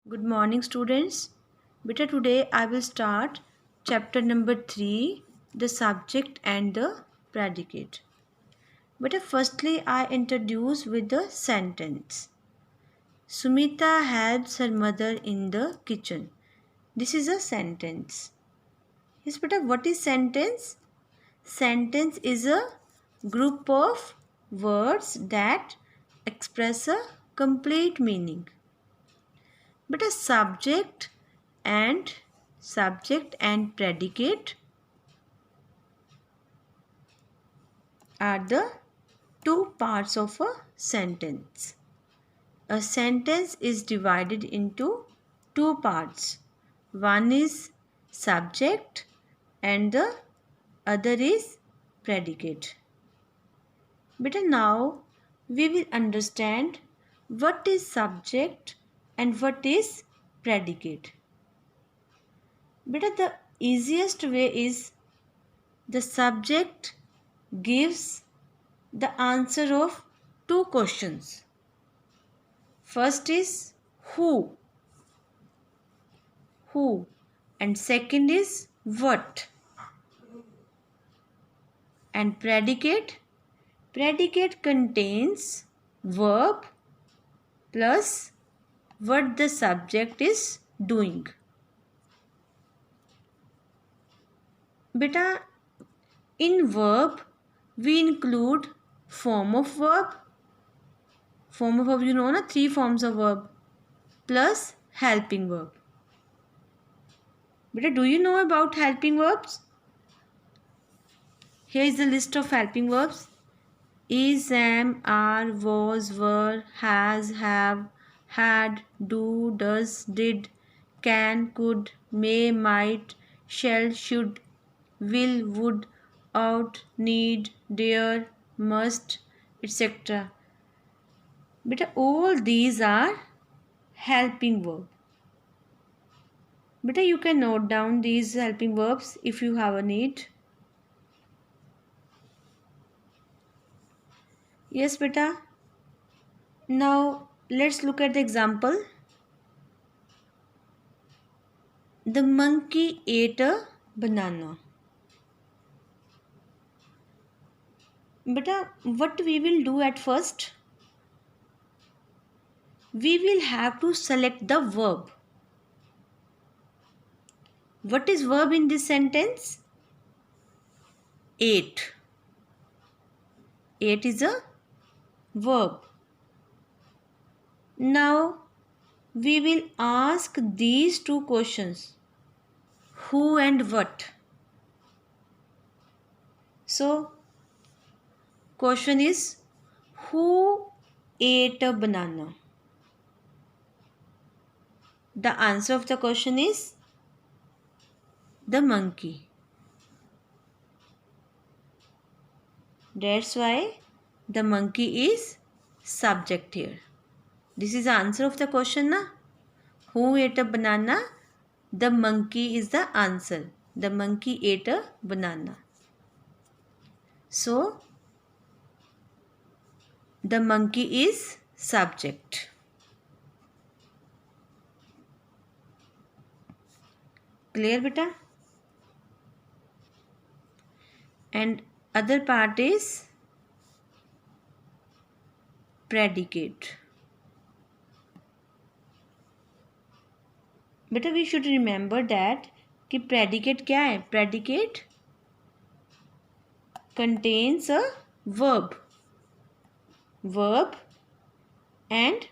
Good morning, students. Beta, today I will start chapter number 3, the subject and the predicate. Beta, firstly I introduce with the sentence. Sumita helps her mother in the kitchen. This is a sentence. Yes, beta, what is sentence? Sentence is a group of words that express a complete meaning. But a and subject and predicate are the two parts of a sentence. A sentence is divided into two parts. One is subject and the other is predicate. But now we will understand what is subject and what is predicate. But the easiest way is the subject gives the answer of two questions. First is who, and second is what. And predicate contains verb plus what the subject is doing. Beta, in verb we include form of verb. Form of verb, you know na, three forms of verb plus helping verb. Beta, do you know about helping verbs? Here is the list of helping verbs. Is, am, are, was, were, has, have, had, do, does, did, can, could, may, might, shall, should, will, would, ought, need, dare, must, etc. Beta, all these are helping verbs. Beta, you can note down these helping verbs if you have a need. Yes, beta. Now let's look at the example. The monkey ate a banana. Beta, what we will do at first? We will have to select the verb. What is verb in this sentence? Ate. Ate is a verb. Now we will ask these two questions. Who and what? So question is, who ate a banana? The answer of the question is the monkey. That's why the monkey is subject here. This is the answer of the question, na? Who ate a banana? The monkey is the answer. The monkey ate a banana. So, the monkey is subject. Clear, beta? And other part is predicate. Beta, we should remember that कि predicate क्या है? Predicate contains a verb. Verb and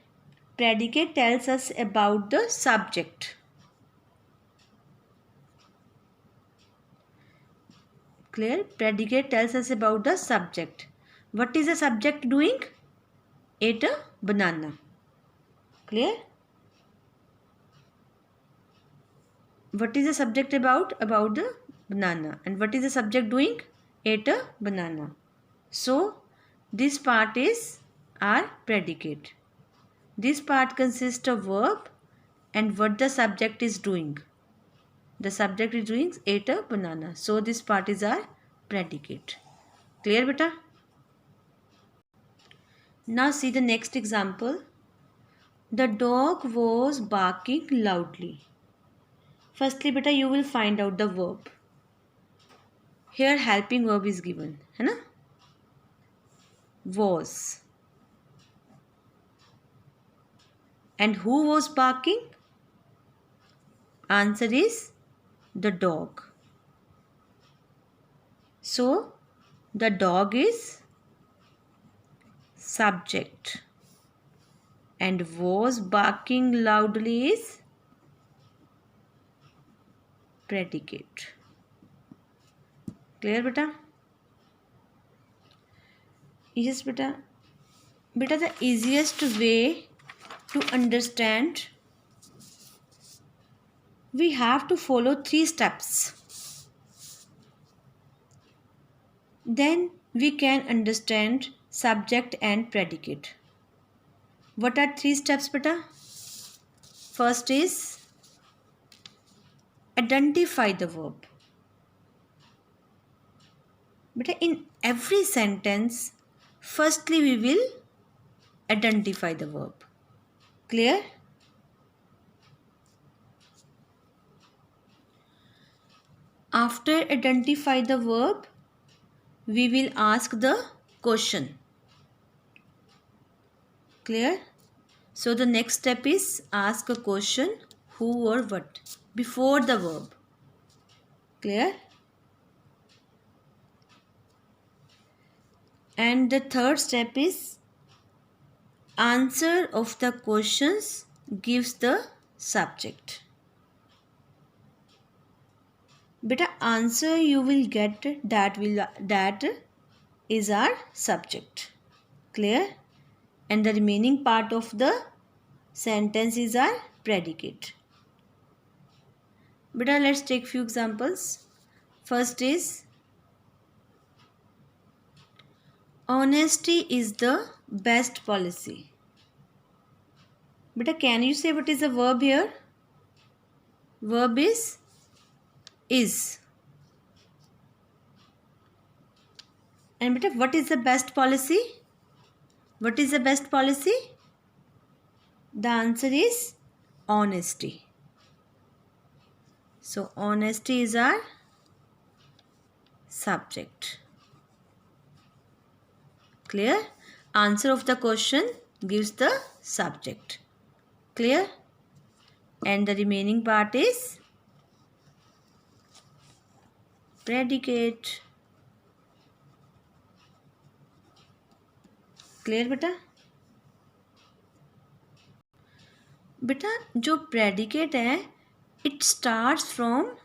predicate tells us about the subject. Clear? Predicate tells us about the subject. What is the subject doing? Ate a banana. Clear? What is the subject about? About the banana. And what is the subject doing? Ate a banana. So, this part is our predicate. This part consists of verb and what the subject is doing. The subject is doing ate a banana. So, this part is our predicate. Clear, beta? Now, see the next example. The dog was barking loudly. Firstly, beta, you will find out the verb. Here helping verb is given, है ना? Was. And who was barking? Answer is the dog. So the dog is subject and was barking loudly is predicate. Clear beta? Yes beta. Beta, the easiest way to understand, we have to follow 3 steps. Then we can understand subject and predicate. What are 3 steps beta? First is identify the verb. But in every sentence, firstly we will identify the verb. Clear? After identify the verb, we will ask the question. Clear? So the next step is ask a question, who or what, before the verb. Clear? And the third step is answer of the questions gives the subject. Beta, answer you will get that is our subject. Clear? And the remaining part of the sentence is our predicate. Beta, let's take few examples. First is honesty is the best policy. Beta, can you say what is the verb here? Verb is. And beta, what is the best policy? What is the best policy? The answer is honesty. So honesty is our subject. Clear? Answer of the question gives the subject. Clear? And the remaining part is predicate. Clear beta? बेटा जो predicate है it starts from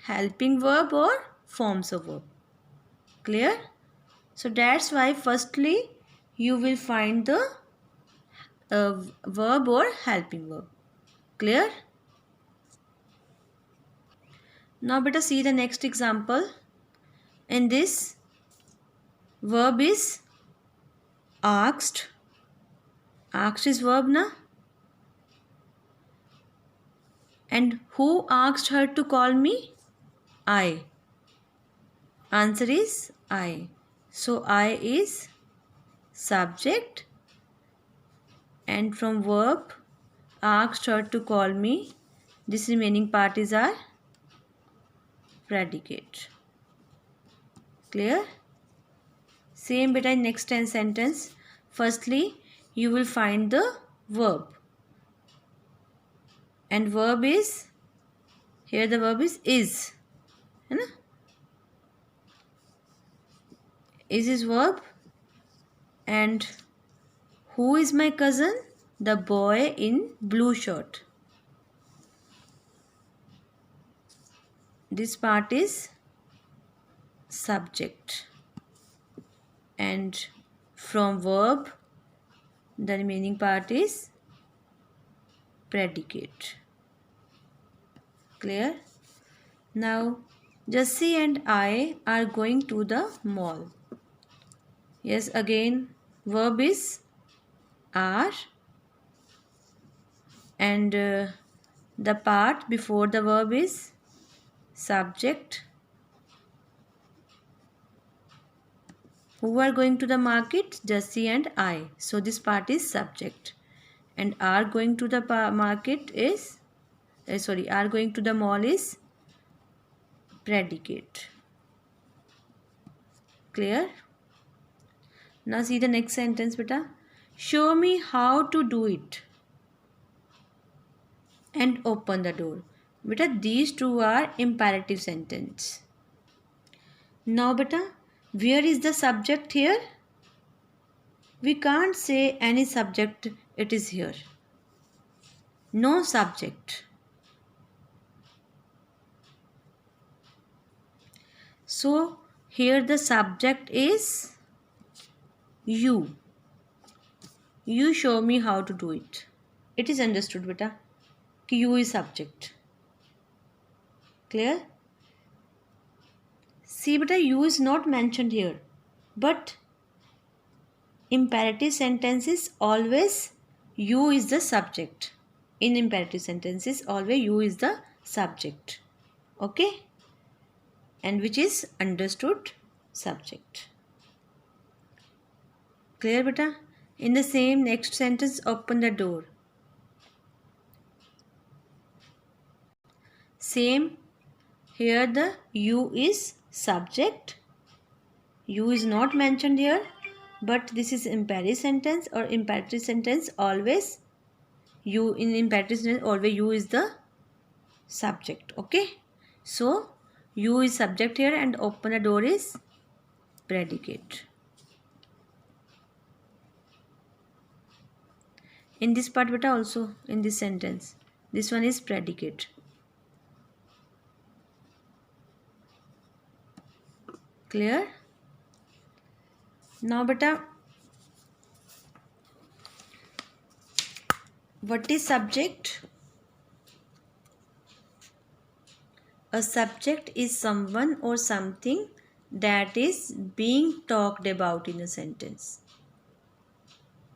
helping verb or forms of verb. Clear? So that's why firstly you will find the verb or helping verb. Clear? Now beta see the next example. In this verb is asked. Asked is verb na? And who asked her to call me? I. Answer is I. So I is subject and from verb asked her to call me. This remaining part is our predicate. Clear? Same beta in next 10 sentence. Firstly, you will find the verb. And verb is, here the verb is. है ना? Is verb. And who is my cousin? The boy in blue shirt. This part is subject. And from verb, the remaining part is predicate. Clear? Now, Jassi and I are going to the mall. Yes, again, verb is are. And the part before the verb is subject. Who are going to the market? Jassi and I. So this part is subject. and are going to the market is are going to the mall is predicate. Clear? Now see the next sentence, beta. Show me how to do it and open the door. Beta, these two are imperative sentence. Now beta, where is the subject here? We can't say any subject, it is here. No subject. So here the subject is you. You show me how to do it. It is understood, beta, कि you is subject. Clear? See beta, you is not mentioned here, but imperative sentences always you is the subject. In imperative sentences always you is the subject. Okay? And which is understood subject. Clear beta? In the same next sentence, open the door. Same. Here the you is subject. You is not mentioned here, but this is imperative sentence, or imperative sentence always you, in imperative sentence always you is the subject. Okay? So you is subject here and open the door is predicate. In this part beta also, in this sentence, this one is predicate. Clear? Now beta, what is subject? A subject is someone or something that is being talked about in a sentence.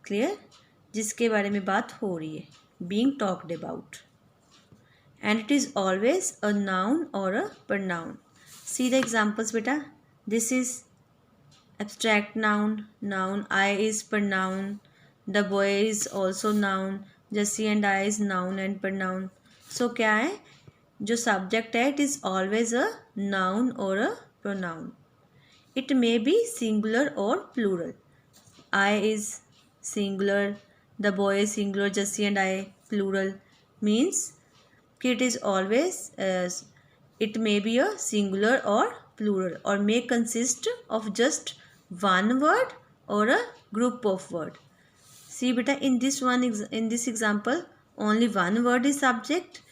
Clear? जिसके बारे में बात हो रही है, being talked about, and it is always a noun or a pronoun. See the examples beta. This is abstract noun, noun. I is pronoun, the boy is also noun, Jessie and I is noun and pronoun. So क्या है, जो subject है, it is always a noun or a pronoun. It may be singular or plural. I is singular, the boy is singular, Jessie and I plural. Means it is always it may be a singular or plural, or may consist of just one word or a group of word. See beta, in this example only one word is subject,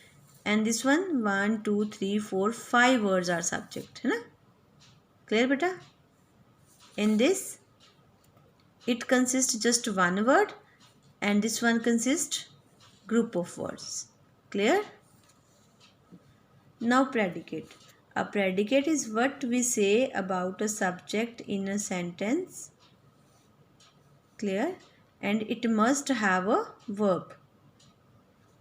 and this one 1 2 3 4 5 words are subject, है ना? Clear beta? In this it consists just one word, and this one consists group of words. Clear? Now predicate. A predicate is what we say about a subject in a sentence. Clear? And it must have a verb.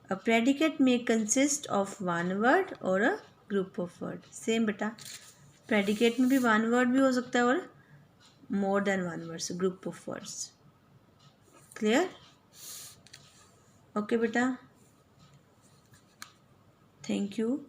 A predicate may consist of one word or a group of words. Same beta. Predicate में भी one word भी हो सकता है और more than one words, group of words. Clear? Okay beta. Thank you.